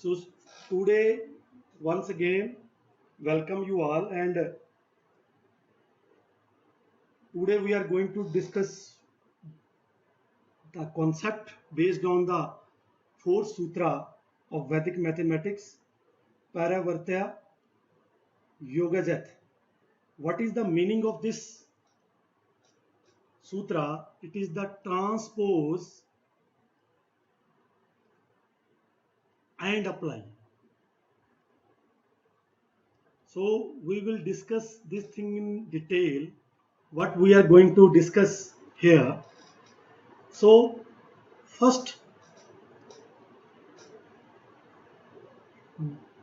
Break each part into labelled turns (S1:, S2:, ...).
S1: So today, once again, welcome you all, and today we are going to discuss the concept based on the fourth sutra of Vedic mathematics, Paravartya Yogajat. What is the meaning of this sutra? It is the transpose and apply. So we will discuss this thing in detail. What we are going to discuss here. So first,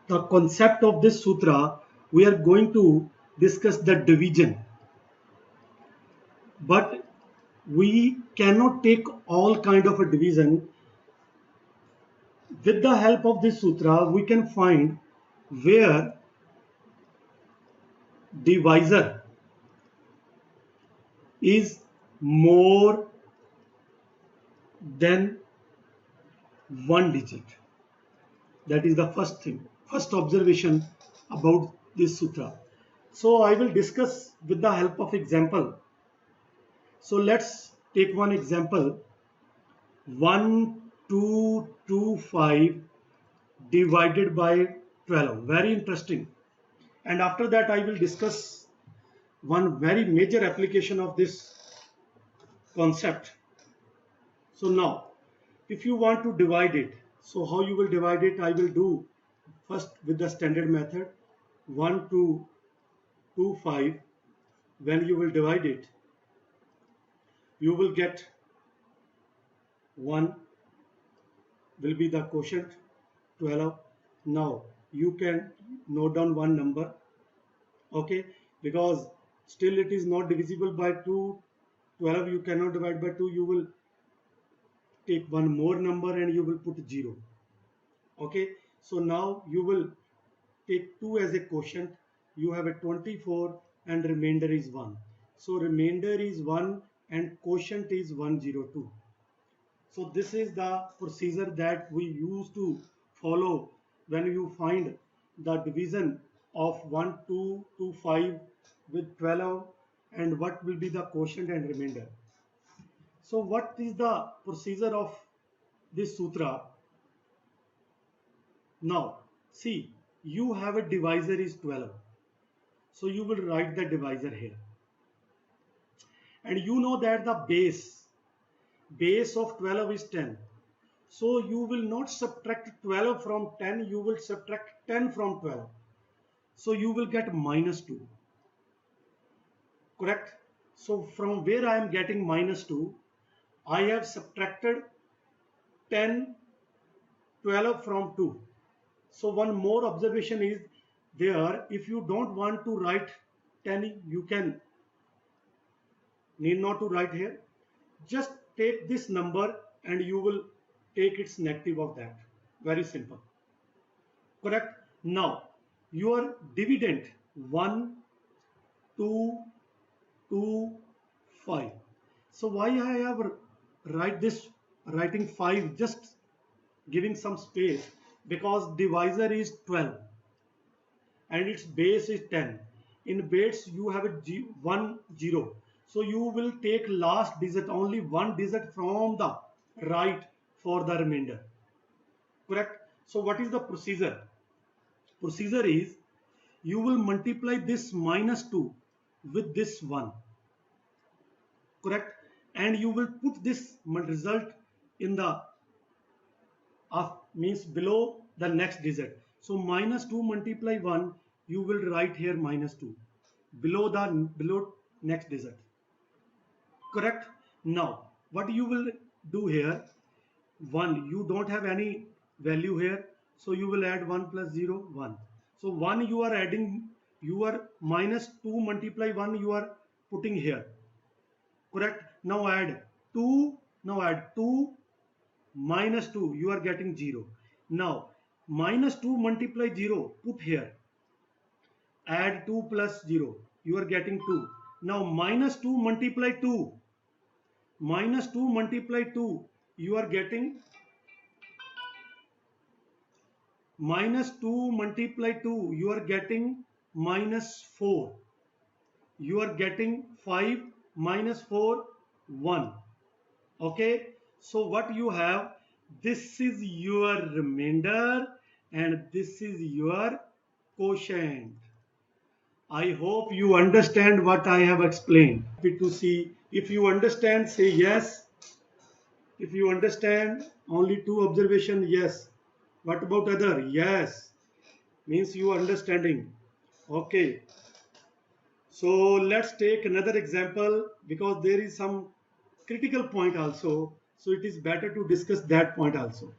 S1: the concept of this sutra, we are going to discuss the division, but we cannot take all kind of a division. With the help of this sutra we can find where divisor is more than one digit. That is the first thing, first observation about this sutra. So I will discuss with the help of example. So let's take one example. 1225 divided by 12. Very interesting. And after that I will discuss one very major application of this concept. So now, if you want to divide it, so how you will divide it, I will do first with the standard method. 1225, when you will divide it, you will get 1 will be the quotient 12. Now you can note down one number, okay, because still it is not divisible by 2. 12 you cannot divide by 2. You will take one more number and you will put 0. Okay, so now you will take 2 as a quotient. You have a 24 and remainder is 1. So remainder is 1 and quotient is 102. So this is the procedure that we used to follow when you find the division of 1225 with 12, and what will be the quotient and remainder. So what is the procedure of this sutra? Now see, you have a divisor is 12. So you will write the divisor here. And you know that the base of 12 is 10. So you will not subtract 12 from 10, you will subtract 10 from 12. So you will get -2. Correct? So from where I am getting -2, I have subtracted 10, 12 from 2. So one more observation is there. If you don't want to write 10, you can need not to write here. Just take this number and you will take its negative of that. Very simple. Correct? Now your dividend 1, 2, 2, 5. So why I have writing 5, just giving some space, because divisor is 12 and its base is 10. In base you have a 1 0. So you will take last digit, only one digit from the right for the remainder. Correct? So what is the procedure? Procedure is you will multiply this -2 with this 1. Correct? And you will put this result in the means below the next digit. So -2 multiply 1, you will write here -2 below next digit. Correct? Now what you will do here, 1, you don't have any value here, so you will add 1 plus 0 1. So 1 you are adding, you are -2 multiply 1 you are putting here. Correct? Now add 2, now add 2 -2, you are getting 0. Now -2 multiply 0, put here. Add 2 plus 0, you are getting 2. Now -2 multiply 2, -2 multiply 2, you are getting minus 2 multiply 2, you are getting minus 4. You are getting 5 minus 4, 1. Okay, so what you have, this is your remainder and this is your quotient. I hope you understand what I have explained. To see, if you understand, say yes. If you understand, only two observation, yes. What about other? Yes. Means you are understanding. Okay. So let's take another example because there is some critical point also. So it is better to discuss that point also.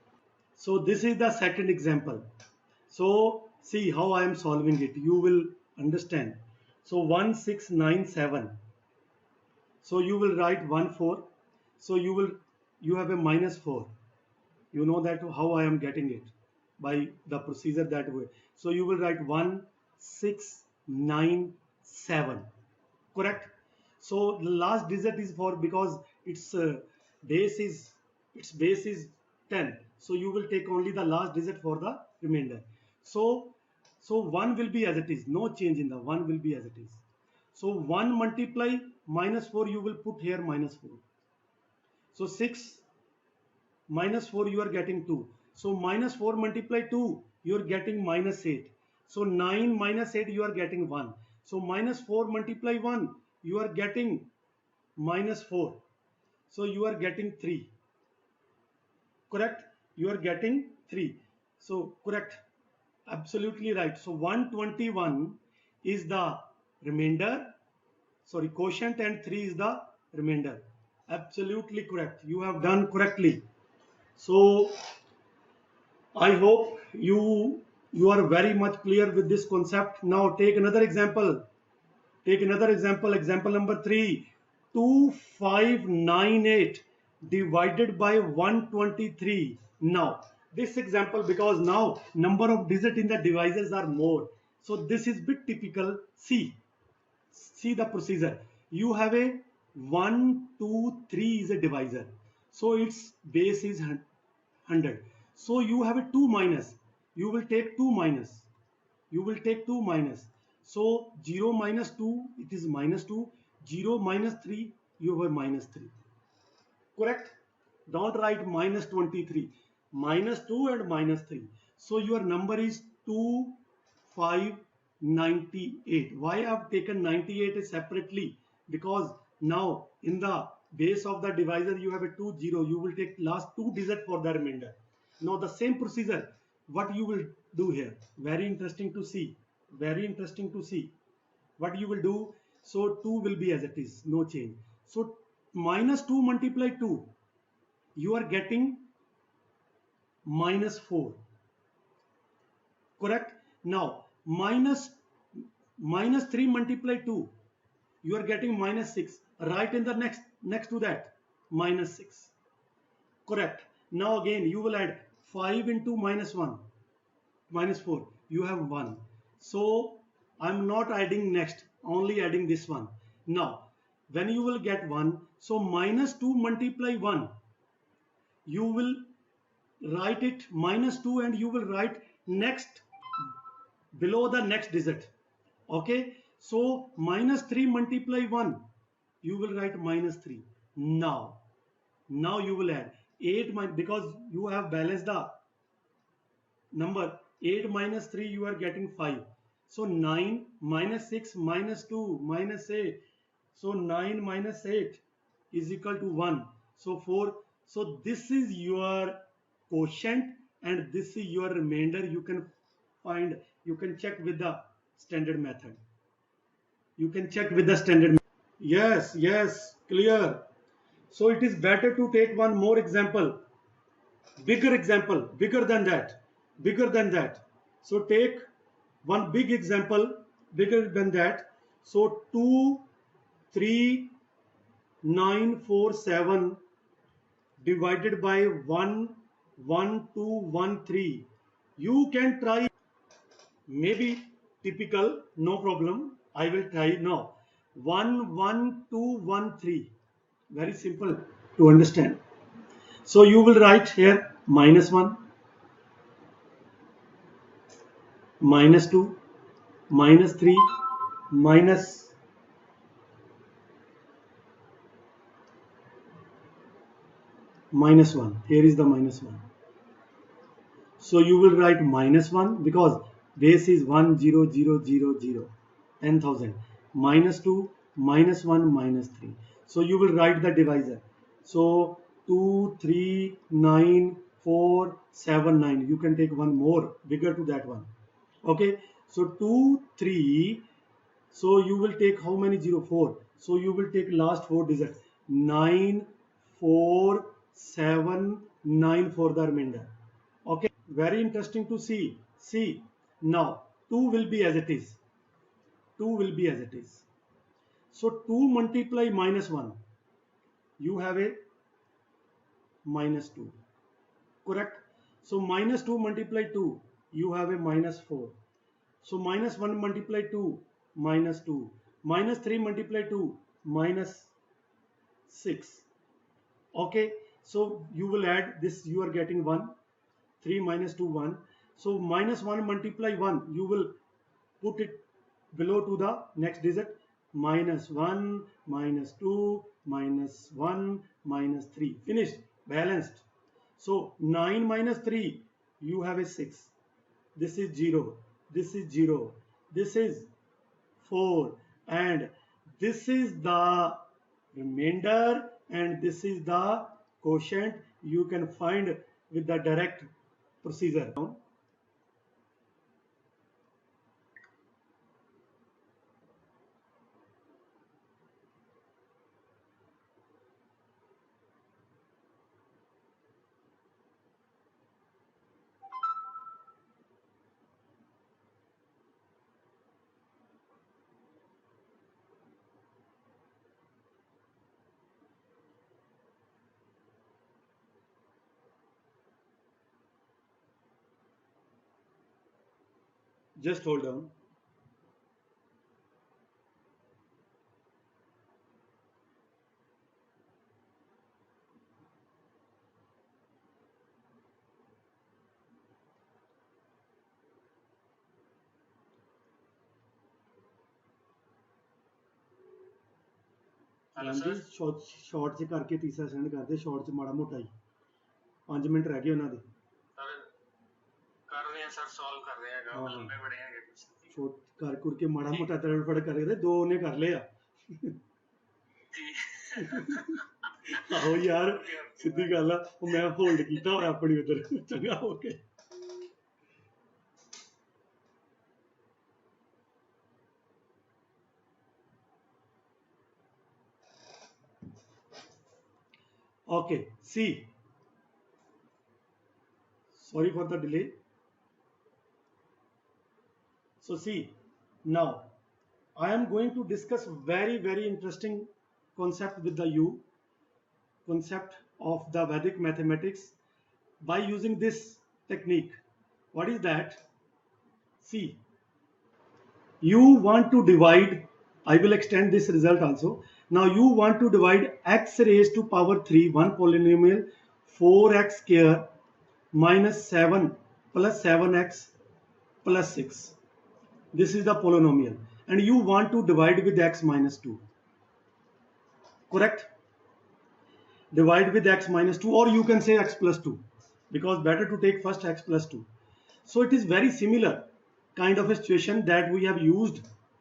S1: So this is the second example. So see how I am solving it. You will understand. So 1697. So you will write 1 4. So you have a minus 4. You know that how I am getting it by the procedure that way. So you will write 1697. Correct. So the last digit is 4 because base is its base is 10. So you will take only the last digit for the remainder. So 1 will be as it is, no change in the 1 will be as it is. So 1 multiply minus 4, you will put here minus 4. So 6 minus 4, you are getting 2. So minus 4 multiply 2, you are getting minus 8. So 9 minus 8, you are getting 1. So minus 4 multiply 1, you are getting minus 4. So you are getting 3. Correct? You are getting 3. So correct. Absolutely right. So 121 is the remainder. Sorry, quotient, and 3 is the remainder. Absolutely correct. You have done correctly. So I hope you are very much clear with this concept. Now take another example. Take another example. Example number 3. 2598 divided by 123. Now this example, because now number of digits in the divisors are more. So this is bit typical. See the procedure. You have a 1 2 3 is a divisor. So its base is 100. So you have a 2 minus. You will take 2 minus. You will take 2 minus. So 0 minus 2, it is minus 2. 0 minus 3, you have a minus 3. Correct? Don't write minus 23. Minus 2 and minus 3. So your number is 2598. Why I have taken 98 separately? Because now in the base of the divisor you have a 2 0. You will take last two digits for the remainder. Now the same procedure, what you will do here? Very interesting to see. Very interesting to see. What you will do? So 2 will be as it is, no change. So minus 2 multiply 2, you are getting minus 4. Correct? Now minus 3 multiply 2, you are getting minus 6. Right in the next to that, minus 6. Correct. Now again you will add 5 into minus 1, minus 4. You have 1. So I'm not adding next, only adding this one. Now when you will get 1, so minus 2 multiply 1, you will write it minus 2 and you will write next below the next digit. Okay, so minus 3 multiply 1, you will write minus 3. Now you will add 8 because you have balanced the number. 8 minus 3, you are getting 5. So 9 minus 6 minus 2 minus 8. So 9 minus 8 is equal to 1. So 4. So this is your quotient and this is your remainder. You can check with the standard method. You can check with the standard. Yes, clear. So it is better to take one more example. Bigger example, bigger than that. So take one big example, bigger than that. So 2 3 9 4 7 divided by 1 1 2 1 3. You can try, maybe typical, no problem. I will try now. 1 1 2 1 3. Very simple to understand. So you will write here minus 1, minus 2, minus 3, minus minus 1. Here is the minus 1. So you will write minus 1 because base is 1 0 0 0 0 10,000, minus 2, minus 1, minus 3. So you will write the divisor. So 2 3 9 4 7 9. You can take one more bigger to that one. Okay, so 2 3. So you will take how many 0 4. So you will take last 4 digits 9 4 7 9 for the remainder. Okay, very interesting to see. See, now 2 will be as it is. 2 will be as it is. So 2 multiply minus 1. You have a minus 2. Correct? So minus 2 multiply 2. You have a minus 4. So minus 1 multiply 2. Minus 2. Minus 3 multiply 2. Minus 6. Okay. So you will add this. You are getting 1. 3 minus 2 1. So minus 1 multiply 1. You will put it below to the next digit, minus 1 minus 2 minus 1 minus 3, finished, balanced. So 9 minus 3, you have a 6, this is 0, this is 0, this is 4, and this is the remainder, and this is the quotient. You can find with the direct procedure. Just hold on.
S2: Hello
S1: ਹਾਂਜੀ
S2: sir.
S1: Short 'ਚ ਕਰਕੇ ਤੀਸਰਾ send ਕਰਦੇ short 'ਚ ਮਾੜਾ ਮੋਟਾ ਹੀ 5 minute ਰਹਿ ਗਏ ਉਹਨਾਂ ਦੇ
S2: सर कर रहे हैं सर, सॉल्व कर रहे हैं,
S1: ਹਾਂ ਹਾਂ
S2: लंबे बड़े हैं क्वेश्चन।
S1: ਛੋਟ ਕਰ ਕੁਰ ਕੇ ਮਾੜਾ
S2: ठीक
S1: ਮੋਟਾ ਤੜਫੜ ਕਰੇ ਤੇ ਦੋ ਉਹਨੇ ਕਰ ਲਿਆ
S2: ठीक
S1: ਆਹੋ ਯਾਰ
S2: ओके ओके
S1: ਸਿੱਧੀ ਗੱਲ ਆ ਉਹ ਮੈਂ ਹੋਲਡ ਕੀਤਾ ਹੋਇਆ ਆਪਣੀ ਉਧਰ ਚੰਗਾ ਹੋ ਕੇ okay see, sorry for the delay. So see, now I am going to discuss very interesting concept with the you, concept of the Vedic mathematics by using this technique. What is that? See, you want to divide, I will extend this result also. Now you want to divide x raised to power 3, one polynomial 4x square minus 7 plus 7x plus 6. This is the polynomial and you want to divide with x minus 2. Correct? Divide with x minus 2, or you can say x plus 2, because better to take first x plus 2. So it is very similar kind of a situation that we have used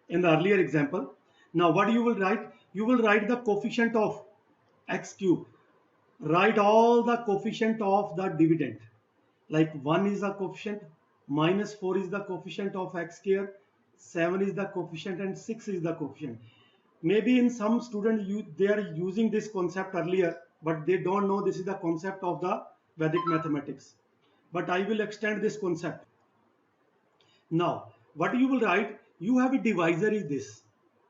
S1: in the earlier example. Now what you will write? You will write the coefficient of x cube. Write all the coefficient of the dividend. Like 1 is the coefficient, minus 4 is the coefficient of x square, 7 is the coefficient, and 6 is the coefficient. Maybe in some students they are using this concept earlier, but they don't know this is the concept of the Vedic mathematics. But I will extend this concept. Now what you will write, you have a divisor is this,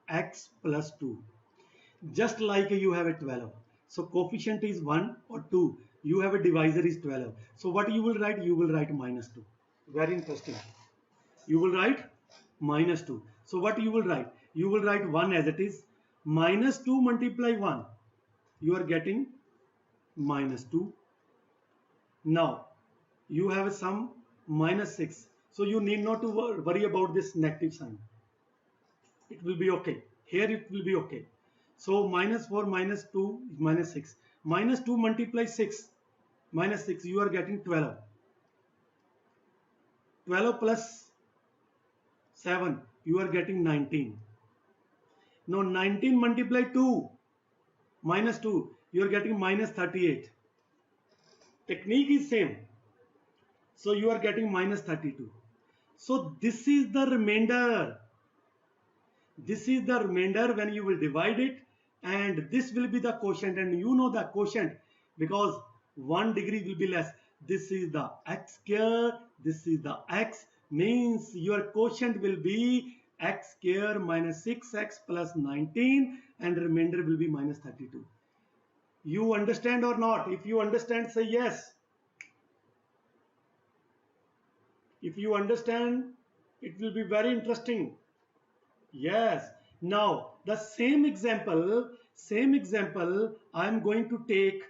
S1: x plus 2, just like you have a 12. So coefficient is 1 or 2, you have a divisor is 12. So what you will write? You will write minus 2. Very interesting. You will write minus 2. So what you will write? You will write 1 as it is. Minus 2 multiply 1. You are getting minus 2. Now you have a sum minus 6. So you need not to worry about this negative sign. It will be okay. Here it will be okay. So minus 4 minus 2 is minus 6. Minus 2 multiply 6. Minus 6, you are getting 12. 12 plus 7, you are getting 19. Now 19 multiply 2 minus 2, you are getting minus 38. Technique is same. So you are getting minus 32. So this is the remainder. This is the remainder when you will divide it, and this will be the quotient, and you know the quotient because 1 degree will be less. This is the x square, this is the x, means your quotient will be x square minus 6x plus 19 and remainder will be minus 32. You understand or not? If you understand, say yes. If you understand, it will be very interesting. Yes. Now the same example I am going to take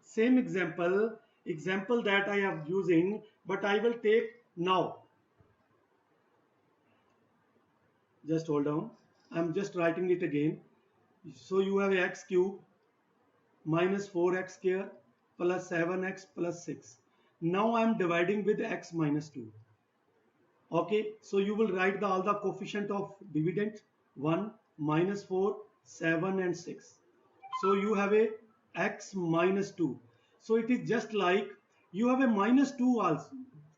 S1: same example that I am using, but I will take now. Just hold on. I am just writing it again. So you have x cube minus 4x square plus 7x plus 6. Now I am dividing with x minus 2. Okay, so you will write all the coefficient of dividend 1, minus 4, 7 and 6. So you have a x minus 2. So it is just like you have a minus 2 also.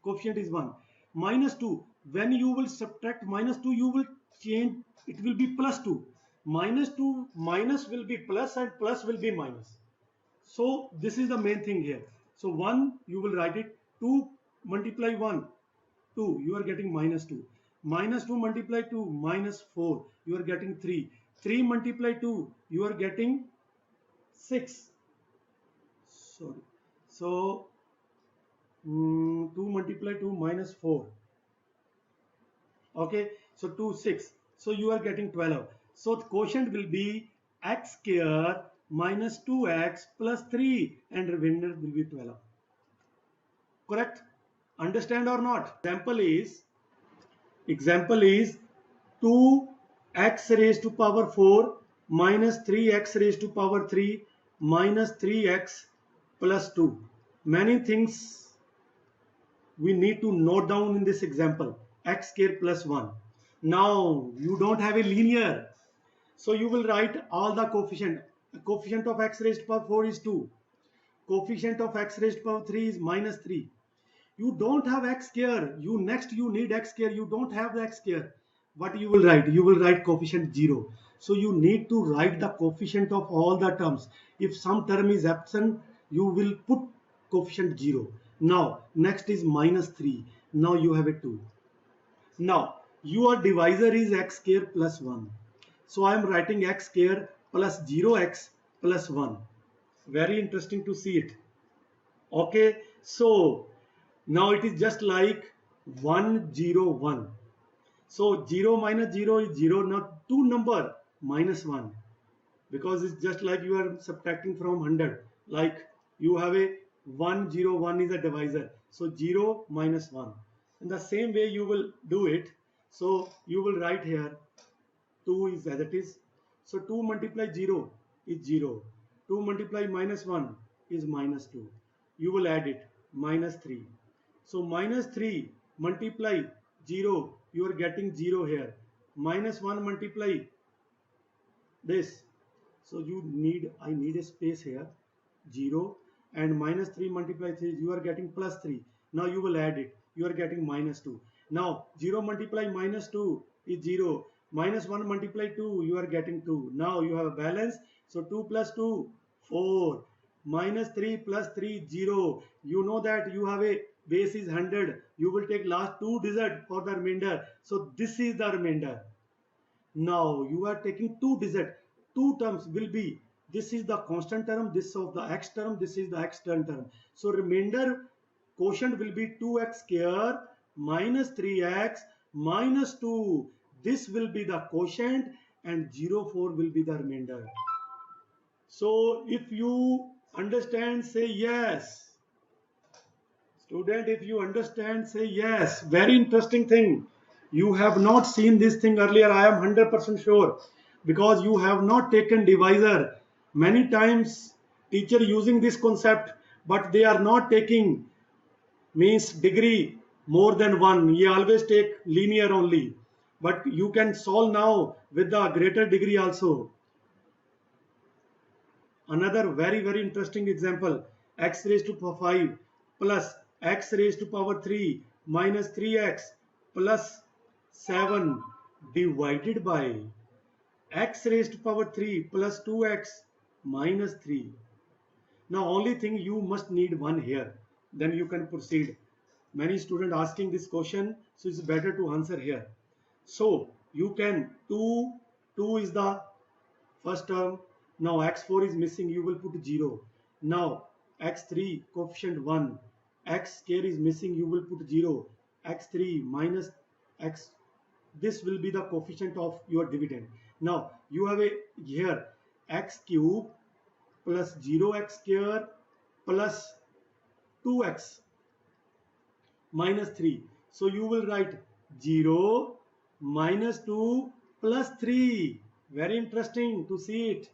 S1: Coefficient is 1. Minus 2. When you will subtract minus 2, you will change. It will be plus 2. Minus 2, minus will be plus and plus will be minus. So this is the main thing here. So 1, you will write it. 2 multiply 1. 2, you are getting minus 2. Minus 2 multiply 2, minus 4, you are getting 3. 3 multiply 2, you are getting 6. Sorry. So 2 multiply 2 minus 4. Okay. So 2, 6. So you are getting 12. So the quotient will be x square minus 2x plus 3 and remainder will be 12. Correct? Understand or not? Example is 2x raised to power 4 minus 3x raised to power 3 minus 3x plus 2. Many things we need to note down in this example. X square plus 1. Now you don't have a linear. So you will write all the coefficient. The coefficient of x raised to power 4 is 2. Coefficient of x raised to power 3 is minus 3. You don't have x square. You need x square. You don't have the x square. What you will write? You will write coefficient 0. So you need to write the coefficient of all the terms. If some term is absent, you will put coefficient 0. Now next is minus 3. Now you have a 2. Now your divisor is x square plus 1. So I am writing x square plus 0x plus 1. Very interesting to see it. Okay, so now it is just like 1, 0, 1. So 0 minus 0 is 0. Now two number minus 1. Because it's just like you are subtracting from 100. Like you have a 1, 0, 1 is a divisor. So 0 minus 1. In the same way you will do it. So you will write here 2 is as it is. So 2 multiply 0 is 0. 2 multiply minus 1 is minus 2. You will add it minus 3. So minus 3 multiply 0, you are getting 0 here. Minus 1 multiply this. So I need a space here, 0, and minus 3 multiply 3, you are getting plus 3. Now you will add it, you are getting minus 2. Now 0 multiply minus 2 is 0. Minus 1 multiply 2, you are getting 2. Now you have a balance. So 2 plus 2, 4. Minus 3 plus 3, 0. You know that you have a base is 100. You will take last 2 digits for the remainder. So this is the remainder. Now you are taking 2 digits. 2 terms will be, this is the constant term, this of the x term, this is the x term. So remainder quotient will be 2x square minus 3x minus 2. This will be the quotient and 0.4 will be the remainder. So if you understand, say yes. Student, if you understand, say yes. Very interesting thing. You have not seen this thing earlier. I am 100% sure because you have not taken divisor. Many times teacher using this concept, but they are not taking means degree more than one. You always take linear only. But you can solve now with the greater degree also. Another very interesting example, x raised to power 5 plus x raised to power 3 minus 3x plus 7 divided by x raised to power 3 plus 2x minus 3. Now only thing you must need one here, then you can proceed. Many students asking this question, so it's better to answer here. So you can 2 is the first term. Now x4 is missing, you will put 0. Now x3 coefficient 1, x square is missing, you will put 0. x3 minus x, this will be the coefficient of your dividend. Now you have a here x cube plus 0x square plus 2x minus 3. So you will write 0 minus 2 plus 3. Very interesting to see it.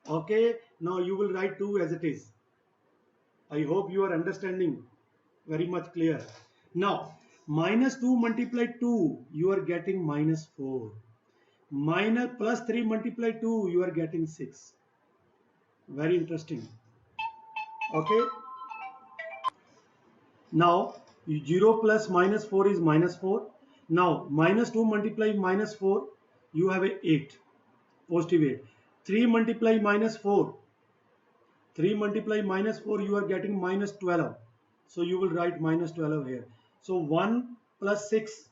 S1: Okay, now you will write 2 as it is. I hope you are understanding very much clear. Now, minus 2 multiplied 2, you are getting minus 4. Minus plus 3 multiplied 2, you are getting 6. Very interesting. Okay. Now, 0 plus minus 4 is minus 4. Now, minus 2 multiply minus 4, you have a 8. Positive 8. 3 multiply minus 4. 3 multiply minus 4, you are getting minus 12. So you will write minus 12 here. So 1 plus 6,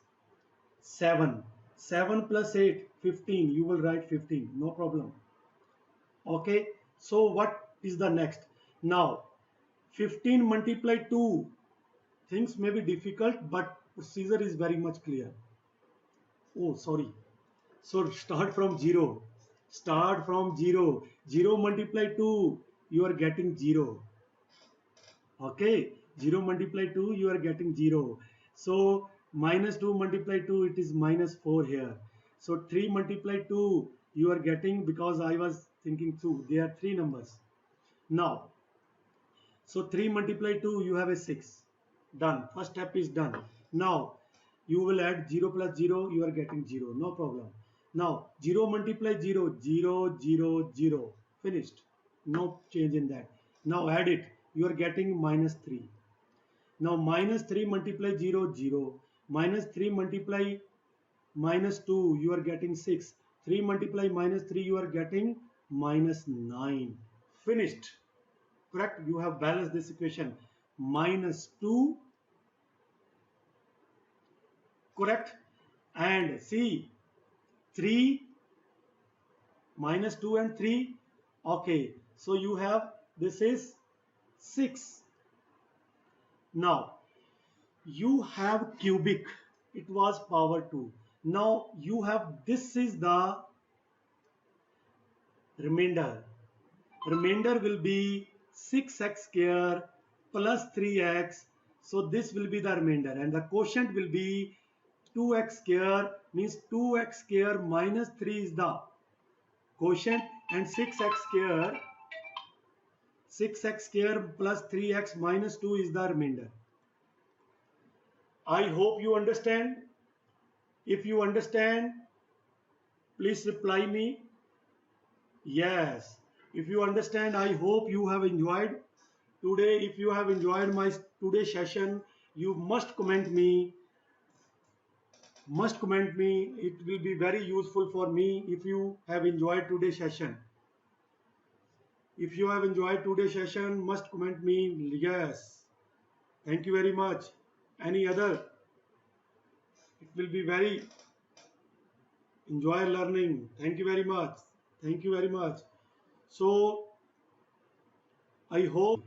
S1: 7. 7 plus 8, 15. You will write 15. No problem. Okay. So what is the next? Now 15 multiply 2. Things may be difficult, but procedure is very much clear. Oh, sorry. So start from 0. Start from 0. 0 multiply 2. You are getting 0. Okay, 0 multiply 2, you are getting 0. So minus 2 multiply 2, it is minus 4 here. So 3 multiply 2, you are getting, because I was thinking through, there are 3 numbers. Now, so 3 multiply 2, you have a 6. Done. First step is done. Now, you will add 0 plus 0, you are getting 0. No problem. Now, 0 multiply 0, 0, 0, 0. Finished. No change in that. Now add it. You are getting minus 3. Now minus 3 multiply 0, 0. Minus 3 multiply minus 2, you are getting 6. 3 multiply minus 3, you are getting minus 9. Finished. Correct? You have balanced this equation. Minus 2. Correct? And see, 3 minus 2 and 3. Okay. So you have, this is 6. Now you have cubic, it was power 2. Now you have, this is the remainder. Remainder will be 6x square plus 3x. So this will be the remainder, and the quotient will be 2x square, means 2x square minus 3 is the quotient, and 6x square plus 3x minus 2 is the remainder. I hope you understand. If you understand, please reply me. Yes. If you understand, I hope you have enjoyed today. If you have enjoyed my today session, you must comment me. Must comment me. It will be very useful for me if you have enjoyed today's session. If you have enjoyed today's session, must comment me. Yes. Thank you very much. Any other? It will be very enjoy learning. Thank you very much. Thank you very much. So I hope